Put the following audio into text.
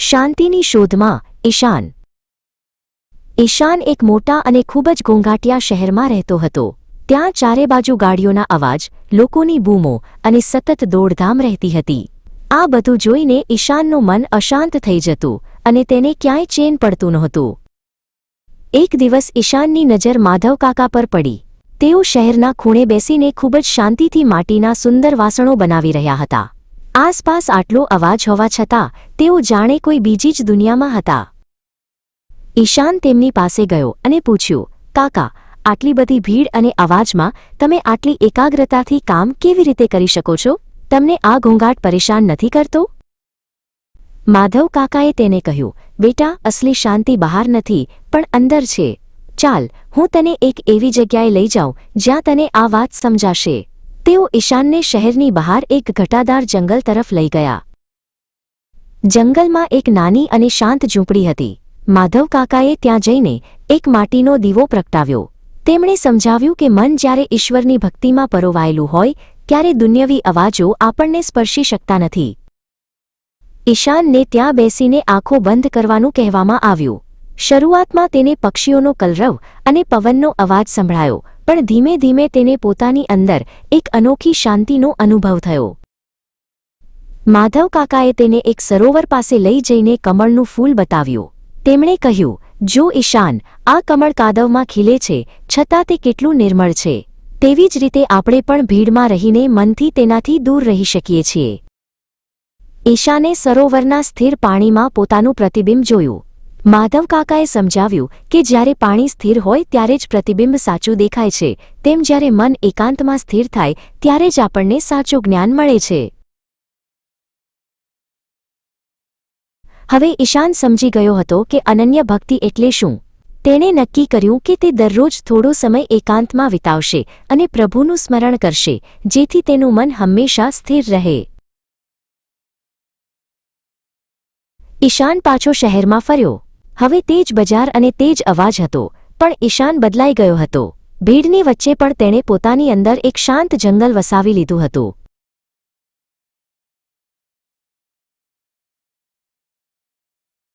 શાંતિની શોધમાં ઈશાન. ઈશાન એક મોટા અને ખૂબ જ ઘોંઘાટિયા શહેરમાં રહેતો હતો. ત્યાં ચારે બાજુ ગાડીઓના અવાજ, લોકોની બૂમો અને સતત દોડધામ રહેતી હતી. આ બધું જોઈને ઈશાનનું મન અશાંત થઈ જતું અને તેને ક્યાંય ચેન પડતું નહોતું. એક દિવસ ઈશાનની નજર માધવ કાકા પર પડી. તેઓ શહેરના ખૂણે બેસીને ખૂબ જ શાંતિથી માટીના સુંદર વાસણો બનાવી રહ્યા હતા. આસપાસ આટલો અવાજ હોવા છતાં તેઓ જાણે કોઈ બીજી જ દુનિયામાં હતા. ઈશાન તેમની પાસે ગયો અને પૂછ્યું, કાકા, આટલી બધી ભીડ અને અવાજમાં તમે આટલી એકાગ્રતાથી કામ કેવી રીતે કરી શકો છો? તમને આ ઘોંઘાટ પરેશાન નથી કરતો? માધવ કાકાએ તેને કહ્યું, બેટા, અસલી શાંતિ બહાર નથી પણ અંદર છે. ચાલ, હું તને એક એવી જગ્યાએ લઈ જાઉં જ્યાં તને આ વાત સમજાશે. તેઓ ઈશાનને શહેરની બહાર એક ઘટાદાર જંગલ તરફ લઈ ગયા. જંગલમાં એક નાની અને શાંત ઝૂંપડી હતી. માધવ કાકાએ ત્યાં જઈને એક માટીનો દીવો પ્રગટાવ્યો. તેમણે સમજાવ્યું કે મન જ્યારે ઈશ્વરની ભક્તિમાં પરોવાયેલું હોય ત્યારે દુન્યવી અવાજો આપણને સ્પર્શી શકતા નથી. ઈશાનને ત્યાં બેસીને આંખો બંધ કરવાનું કહેવામાં આવ્યું. શરૂઆતમાં તેને પક્ષીઓનો કલરવ અને પવનનો અવાજ સંભળાયો, પણ ધીમે ધીમે તેને પોતાની અંદર એક અનોખી શાંતિનો અનુભવ થયો. માધવ કાકાએ તેને એક સરોવર પાસે લઈ જઈને કમળનું ફૂલ બતાવ્યું. તેમણે કહ્યું, જો ઈશાન, આ કમળ કાદવમાં ખીલે છે છતાં તે કેટલું નિર્મળ છે. તેવી જ રીતે આપણે પણ ભીડમાં રહીને મનથી તેનાથી દૂર રહી શકીએ છીએ. ઈશાને સરોવરના સ્થિર પાણીમાં પોતાનું પ્રતિબિંબ જોયું. માધવ કાકાએ સમજાવ્યું કે જ્યારે પાણી સ્થિર હોય ત્યારે જ પ્રતિબિંબ સાચું દેખાય છે, તેમ જ્યારે મન એકાંતમાં સ્થિર થાય ત્યારે જ આપણને સાચું જ્ઞાન મળે છે. હવે ઈશાન સમજી ગયો હતો કે અનન્ય ભક્તિ એટલે શું. તેણે નક્કી કર્યું કે તે દરરોજ થોડો સમય એકાંતમાં વિતાવશે અને પ્રભુનું સ્મરણ કરશે, જેથી તેનું મન હંમેશા સ્થિર રહે. ઈશાન પાછો શહેરમાં ફર્યો. હવે તે જ બજાર અને તે જ અવાજ હતો, પણ ઈશાન બદલાઈ ગયો હતો. ભીડની વચ્ચે પણ તેણે પોતાની અંદર એક શાંત જંગલ વસાવી લીધું હતું.